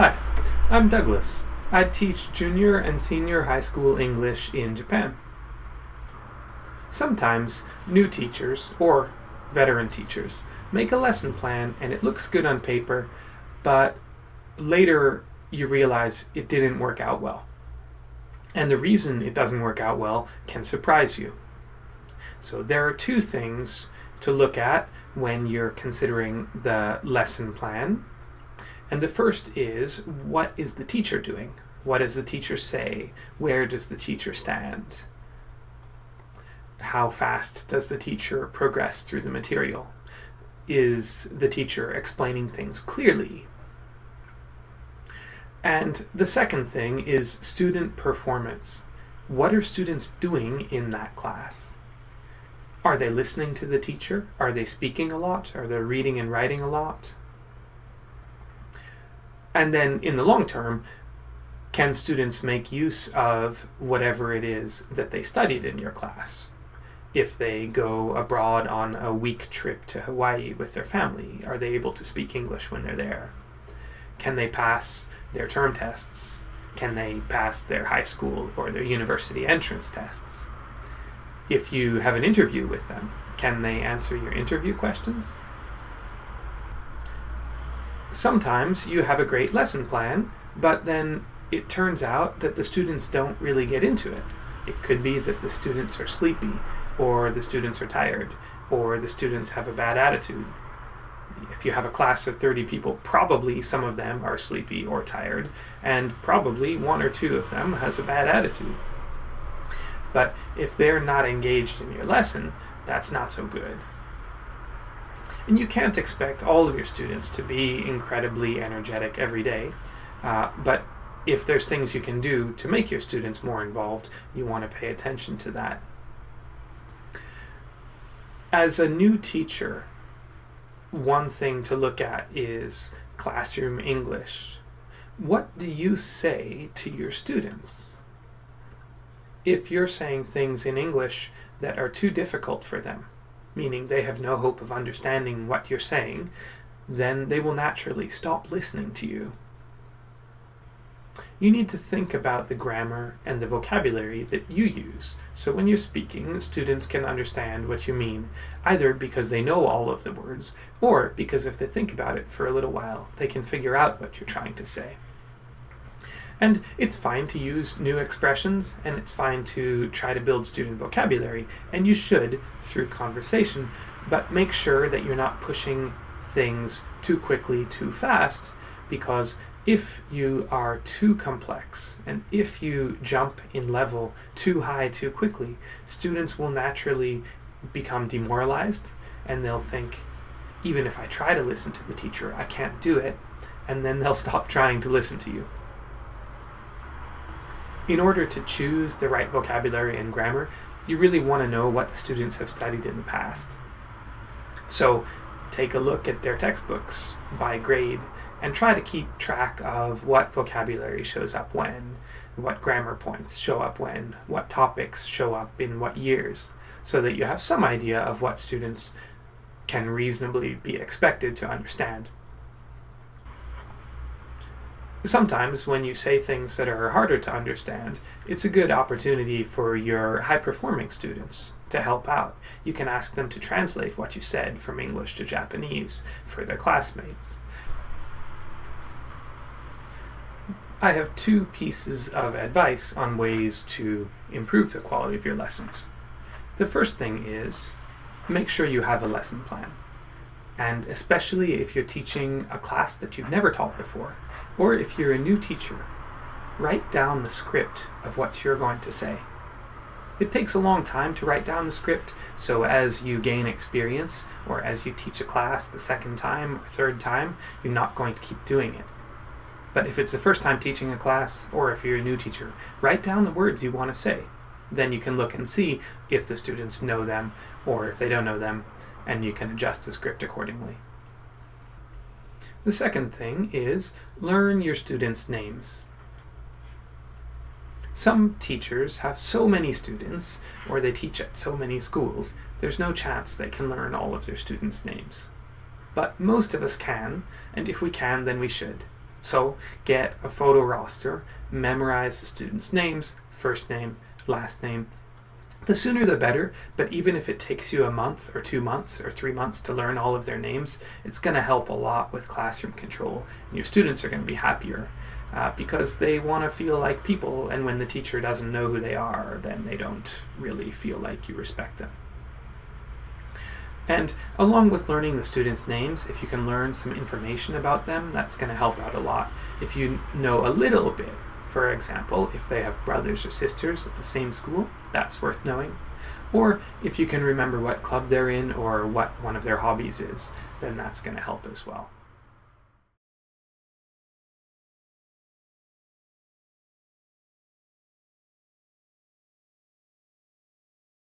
Hi, I'm Douglas. I teach junior and senior high school English in Japan. Sometimes new teachers, or veteran teachers, make a lesson plan and it looks good on paper, but later you realize it didn't work out well. And the reason it doesn't work out well can surprise you. So there are two things to look at when you're considering the lesson plan. And the first is, what is the teacher doing? What does the teacher say? Where does the teacher stand? How fast does the teacher progress through the material? Is the teacher explaining things clearly? And the second thing is student performance. What are students doing in that class? Are they listening to the teacher? Are they speaking a lot? Are they reading and writing a lot? And then in the long term, can students make use of whatever it is that they studied in your class? If they go abroad on a week trip to Hawaii with their family, are they able to speak English when they're there? Can they pass their term tests? Can they pass their high school or their university entrance tests? If you have an interview with them, can they answer your interview questions? Sometimes you have a great lesson plan, but then it turns out that the students don't really get into it. It could be that the students are sleepy, or the students are tired, or the students have a bad attitude. If you have a class of 30 people, probably some of them are sleepy or tired, and probably one or two of them has a bad attitude. But if they're not engaged in your lesson, that's not so good. And you can't expect all of your students to be incredibly energetic every day, but if there's things you can do to make your students more involved, you want to pay attention to that. As a new teacher, one thing to look at is classroom English. What do you say to your students? If you're saying things in English that are too difficult for them, meaning they have no hope of understanding what you're saying, then they will naturally stop listening to you. You need to think about the grammar and the vocabulary that you use, so when you're speaking, students can understand what you mean, either because they know all of the words, or because if they think about it for a little while, they can figure out what you're trying to say. And it's fine to use new expressions, and it's fine to try to build student vocabulary, and you should through conversation, but make sure that you're not pushing things too quickly, too fast, because if you are too complex, and if you jump in level too high too quickly, students will naturally become demoralized, and they'll think, even if I try to listen to the teacher, I can't do it, and then they'll stop trying to listen to you. In order to choose the right vocabulary and grammar, you really want to know what the students have studied in the past. So take a look at their textbooks by grade and try to keep track of what vocabulary shows up when, what grammar points show up when, what topics show up in what years, so that you have some idea of what students can reasonably be expected to understand. Sometimes when you say things that are harder to understand, it's a good opportunity for your high-performing students to help out. You can ask them to translate what you said from English to Japanese for their classmates. I have two pieces of advice on ways to improve the quality of your lessons. The first thing is, make sure you have a lesson plan. And especially if you're teaching a class that you've never taught before, or if you're a new teacher, write down the script of what you're going to say. It takes a long time to write down the script, so as you gain experience, or as you teach a class the second time or third time, you're not going to keep doing it. But if it's the first time teaching a class, or if you're a new teacher, write down the words you want to say. Then you can look and see if the students know them, or if they don't know them, and you can adjust the script accordingly. The second thing is, learn your students' names. Some teachers have so many students, or they teach at so many schools, there's no chance they can learn all of their students' names. But most of us can, and if we can, then we should. So get a photo roster, memorize the students' names, first name, last name. The sooner the better, but even if it takes you a month or 2 months or 3 months to learn all of their names, it's going to help a lot with classroom control. And your students are going to be happier because they want to feel like people, and when the teacher doesn't know who they are, then they don't really feel like you respect them. And along with learning the students' names, if you can learn some information about them, that's going to help out a lot. If you know a little bit, for example, if they have brothers or sisters at the same school, that's worth knowing. Or if you can remember what club they're in or what one of their hobbies is, then that's going to help as well.